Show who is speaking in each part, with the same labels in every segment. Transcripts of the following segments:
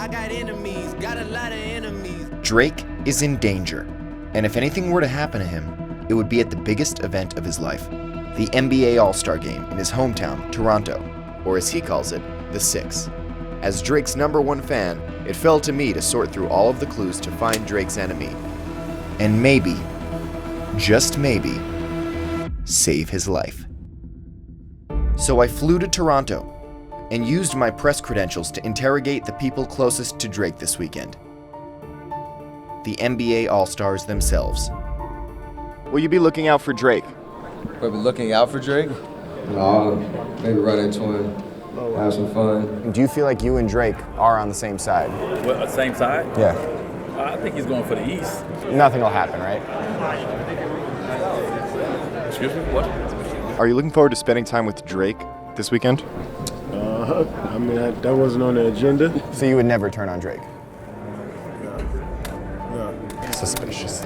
Speaker 1: I got enemies, got a lot of enemies.
Speaker 2: Drake is in danger, and if anything were to happen to him, it would be at the biggest event of his life, the NBA All-Star Game in his hometown, Toronto, or as he calls it, the Six. As Drake's #1 fan, it fell to me to sort through all of the clues to find Drake's enemy, and maybe, just maybe, save his life. So I flew to Toronto and used my press credentials to interrogate the people closest to Drake this weekend. The NBA All-Stars themselves. Will you be looking out for Drake?
Speaker 3: We'll be looking out for Drake? Maybe run into him, have some fun.
Speaker 2: Do you feel like you and Drake are on the same side?
Speaker 4: What, same side?
Speaker 2: Yeah.
Speaker 4: I think he's going for the East.
Speaker 2: Nothing will happen, right?
Speaker 4: Excuse me, what?
Speaker 2: Are you looking forward to spending time with Drake this weekend?
Speaker 5: I mean, that wasn't on the agenda.
Speaker 2: So you would never turn on Drake?
Speaker 5: No.
Speaker 2: Suspicious.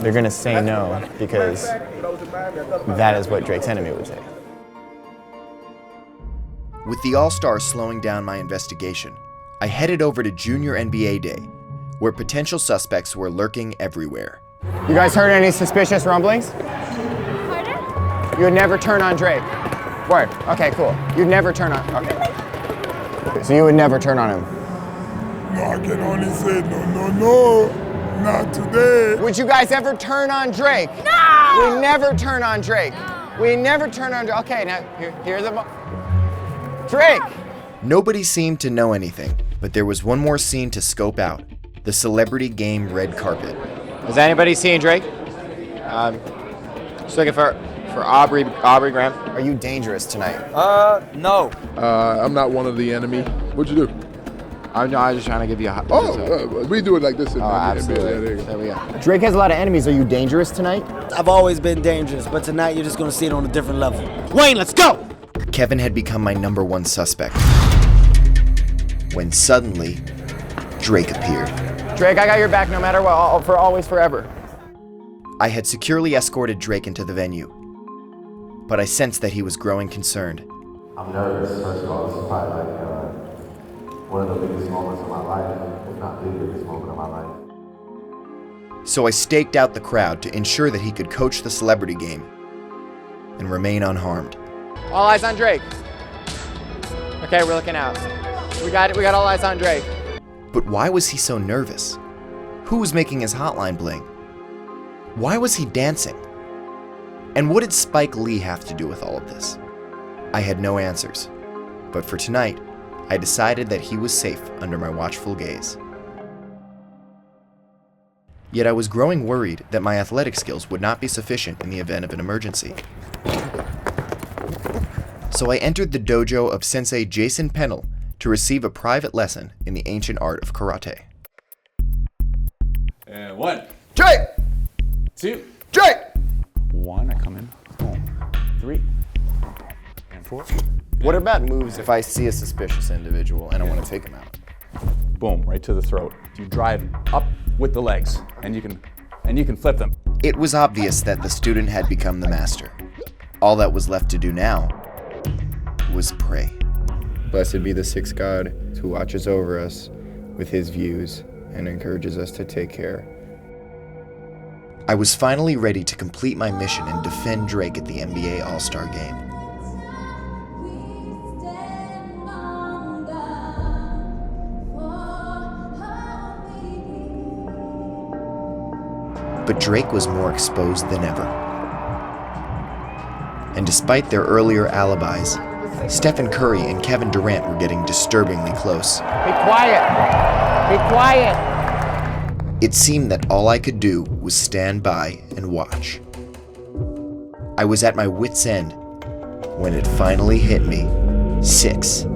Speaker 2: They're gonna say no because that is what Drake's enemy would say. With the All-Stars slowing down my investigation, I headed over to Junior NBA Day, where potential suspects were lurking everywhere. You guys heard any suspicious rumblings?
Speaker 6: Pardon?
Speaker 2: You would never turn on Drake? Word. Okay, cool. You'd never turn on, okay. So you would never turn on him?
Speaker 7: No, I can only say no, not today.
Speaker 2: Would you guys ever turn on Drake?
Speaker 6: No!
Speaker 2: We never turn on Drake.
Speaker 6: No.
Speaker 2: We never turn on Drake. Okay, now here's the Drake! Nobody seemed to know anything, but there was one more scene to scope out. The celebrity game red carpet. Has anybody seen Drake? Just looking for Aubrey Graham. Are you dangerous tonight?
Speaker 3: No.
Speaker 7: I'm not one of the enemy. What'd you do?
Speaker 2: I'm just trying to give you a...
Speaker 7: We do it like this in the
Speaker 2: absolutely.
Speaker 7: NBA. There you go.
Speaker 2: There we go. Drake has a lot of enemies. Are you dangerous tonight?
Speaker 1: I've always been dangerous, but tonight you're just gonna see it on a different level. Dwyane, let's go!
Speaker 2: Kevin had become my #1 suspect. When suddenly, Drake appeared. Drake, I got your back no matter what, for always, forever. I had securely escorted Drake into the venue, but I sensed that he was growing concerned.
Speaker 8: I'm nervous, first of all. This is probably like one of the biggest moments of my life, if not the biggest moment of my life.
Speaker 2: So I staked out the crowd to ensure that he could coach the celebrity game and remain unharmed. All eyes on Drake. Okay, we're looking out. We got all eyes on Drake. But why was he so nervous? Who was making his hotline bling? Why was he dancing? And what did Spike Lee have to do with all of this? I had no answers. But for tonight, I decided that he was safe under my watchful gaze. Yet I was growing worried that my athletic skills would not be sufficient in the event of an emergency. So I entered the dojo of Sensei Jason Pennell to receive a private lesson in the ancient art of karate.
Speaker 4: And 1,
Speaker 2: Drake!
Speaker 4: 2,
Speaker 2: Drake!
Speaker 4: 1, I come in. Boom. 3, and 4.
Speaker 2: What about moves if I see a suspicious individual and I want to take him out?
Speaker 4: Boom, right to the throat. You drive up with the legs, and you can flip them.
Speaker 2: It was obvious that the student had become the master. All that was left to do now was pray. Blessed be the sixth God who watches over us with his views and encourages us to take care. I was finally ready to complete my mission and defend Drake at the NBA All-Star Game. But Drake was more exposed than ever. And despite their earlier alibis, Stephen Curry and Kevin Durant were getting disturbingly close.
Speaker 9: Be quiet! Be quiet!
Speaker 2: It seemed that all I could do was stand by and watch. I was at my wit's end when it finally hit me. 6,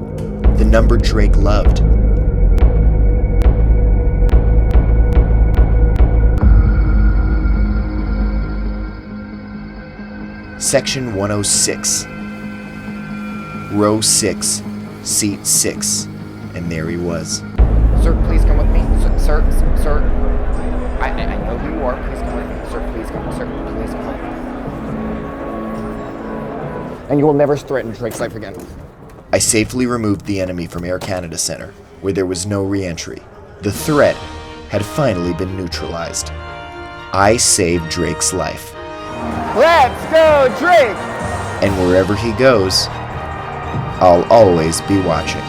Speaker 2: the number Drake loved. Section 106, row 6, seat 6, and there he was.
Speaker 9: Sir, please come with me. Sir. I know who you are. Please come with me. Sir, please come. Sir, please come. And you will never threaten Drake's life again.
Speaker 2: I safely removed the enemy from Air Canada Centre where there was no re-entry. The threat had finally been neutralized. I saved Drake's life.
Speaker 9: Let's go, Drake!
Speaker 2: And wherever he goes, I'll always be watching.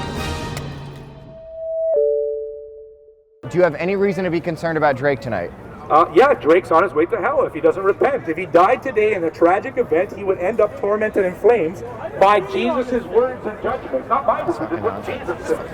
Speaker 9: Do you have any reason to be concerned about Drake tonight?
Speaker 10: Yeah, Drake's on his way to hell if he doesn't repent. If he died today in a tragic event, he would end up tormented in flames by Jesus' words and judgments, not my words, it's what Jesus said.